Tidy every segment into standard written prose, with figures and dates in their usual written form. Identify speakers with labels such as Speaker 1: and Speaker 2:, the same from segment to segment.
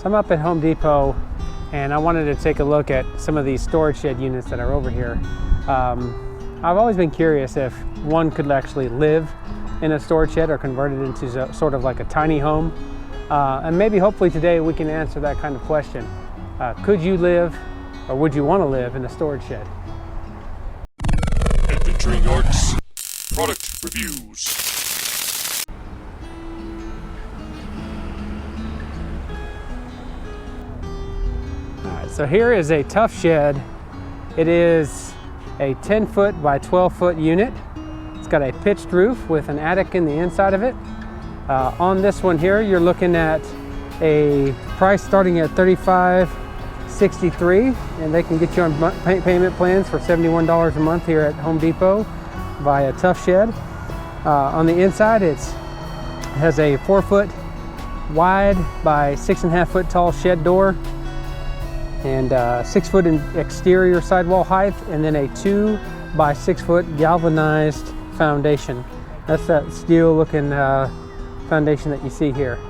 Speaker 1: I'm up at Home Depot and I wanted to take a look at some of these storage shed units that are over here. I've always been curious if one could actually live in a storage shed or convert it into sort of like a tiny home. And maybe hopefully today we can answer that kind of question. Could you live, or would you want to live in a storage shed?
Speaker 2: Adventuring Arts Product Reviews.
Speaker 1: Alright, so here is a Tuff Shed. It is a 10-foot by 12-foot unit. It's got a pitched roof with an attic in the inside of it. On this one here, you're looking at a price starting at $35.63, and they can get you on payment plans for $71 a month here at Home Depot via Tuff Shed. On the inside, it has a 4-foot wide by 6.5 foot tall shed door and 6 foot in exterior sidewall height, and then a 2 by 6 foot galvanized foundation. That's that steel looking foundation that you see here.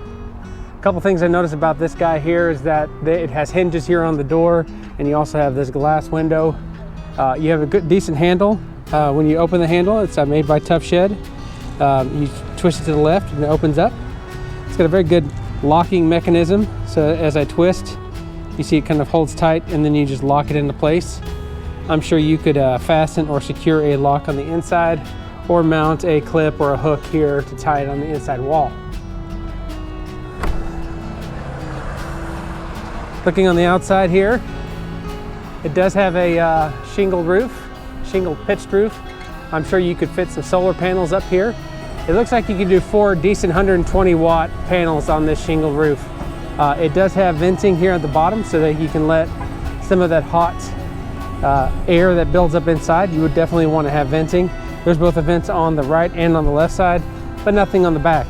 Speaker 1: A couple things I noticed about this guy here is that it has hinges here on the door, and you also have this glass window. You have a good decent handle. When you open the handle, it's made by Tuff Shed. You twist it to the left and it opens up. It's got a very good locking mechanism, so as I twist, you see it kind of holds tight and then you just lock it into place. I'm sure you could fasten or secure a lock on the inside, or mount a clip or a hook here to tie it on the inside wall. Looking on the outside here, it does have a shingled pitched roof. I'm sure you could fit some solar panels up here. It looks like you could do 4 decent 120 watt panels on this shingled roof. It does have venting here at the bottom so that you can let some of that hot air that builds up inside. You would definitely want to have venting. There's both a vent on the right and on the left side, but nothing on the back.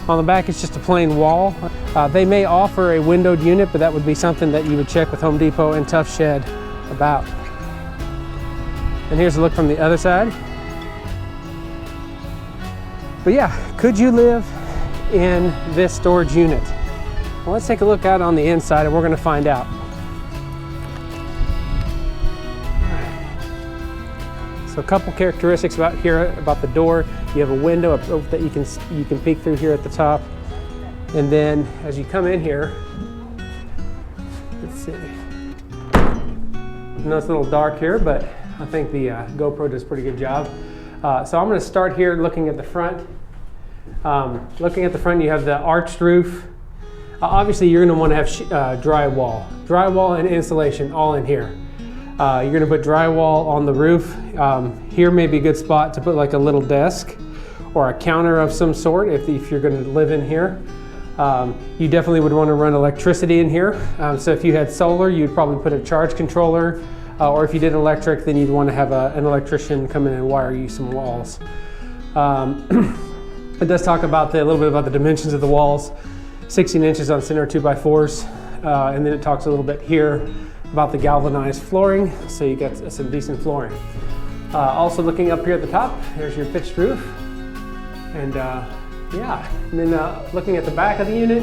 Speaker 1: On the back, it's just a plain wall. They may offer a windowed unit, but that would be something that you would check with Home Depot and Tuff Shed about. And here's a look from the other side. But yeah, could you live in this storage unit? Well, let's take a look out on the inside and we're going to find out. So a couple characteristics about the door. You have a window that you can peek through here at the top. And then as you come in here, let's see. I know it's a little dark here, but I think the GoPro does a pretty good job. So I'm going to start here looking at the front. Looking at the front, you have the arched roof. Obviously, you're going to want to have drywall and insulation all in here. You're going to put drywall on the roof. Here may be a good spot to put like a little desk or a counter of some sort if you're going to live in here. You definitely would want to run electricity in here. So if you had solar, you'd probably put a charge controller, or if you did electric, then you'd want to have an electrician come in and wire you some walls. It does talk about a little bit about the dimensions of the walls. 16 inches on center 2x4s, and then it talks a little bit here about the galvanized flooring, so you got some decent flooring. Also looking up here at the top, there's your pitched roof, and yeah. And then looking at the back of the unit,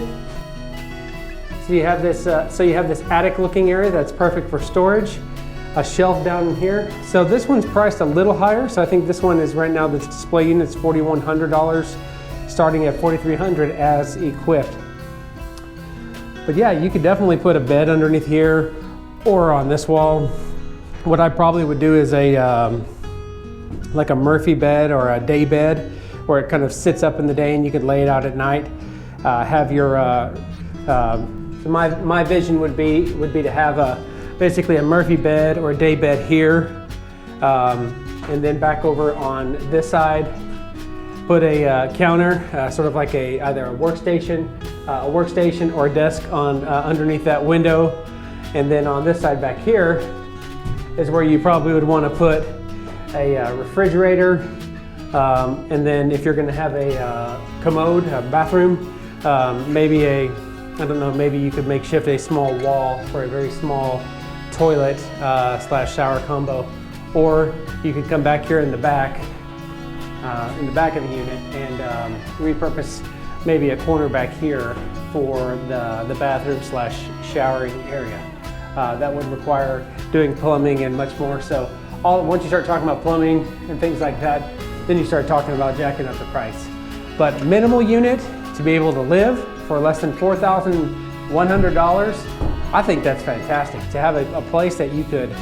Speaker 1: so you have this attic-looking area that's perfect for storage. A shelf down in here. So this one's priced a little higher. So I think this one is right now, this display unit's $4,100, starting at $4,300 as equipped. But yeah, you could definitely put a bed underneath here or on this wall. What I probably would do is like a Murphy bed or a day bed, where it kind of sits up in the day and you could lay it out at night. Have your my vision would be to have basically a Murphy bed or a day bed here, and then back over on this side, put a counter, sort of like either a workstation or a desk on underneath that window, and then on this side back here is where you probably would want to put a refrigerator, and then if you're going to have a commode, a bathroom, maybe maybe you could makeshift a small wall for a very small toilet slash shower combo, or you could come back here in the back of the unit and repurpose maybe a corner back here for the bathroom slash showering area. That would require doing plumbing and much more. So once you start talking about plumbing and things like that, then you start talking about jacking up the price. But minimal unit to be able to live for less than $4,100, I think that's fantastic. To have a place that you could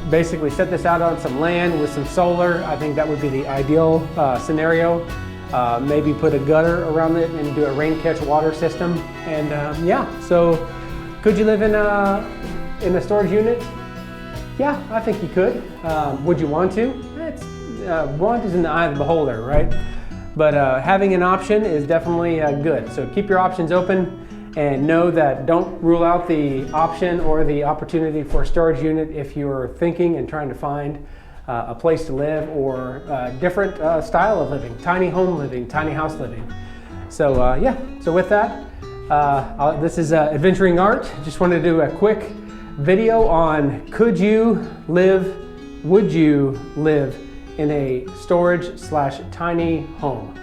Speaker 1: basically set this out on some land with some solar, I think that would be the ideal scenario. Maybe put a gutter around it and do a rain catch water system. And yeah, so could you live in a storage unit? Yeah, I think you could. Would you want to? Want is in the eye of the beholder, right? But having an option is definitely good. So keep your options open and know that don't rule out the option or the opportunity for a storage unit if you're thinking and trying to find a place to live or a different style of living, tiny home living, tiny house living. So yeah, so with that, this is Adventuring Art. Just wanted to do a quick video on would you live in a storage slash tiny home.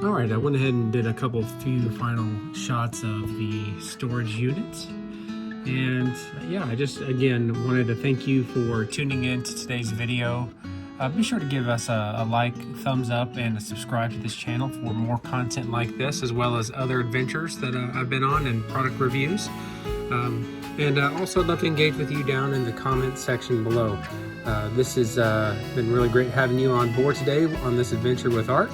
Speaker 1: All right, I went ahead and did a few final shots of the storage units. And yeah, I just, again, wanted to thank you for tuning in to today's video. Be sure to give us a like, thumbs up, and a subscribe to this channel for more content like this, as well as other adventures that I've been on and product reviews. And also I'd love to engage with you down in the comments section below. This has been really great having you on board today on this adventure with art.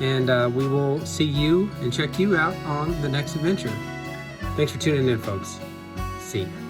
Speaker 1: And we will see you and check you out on the next adventure. Thanks for tuning in, folks. See you.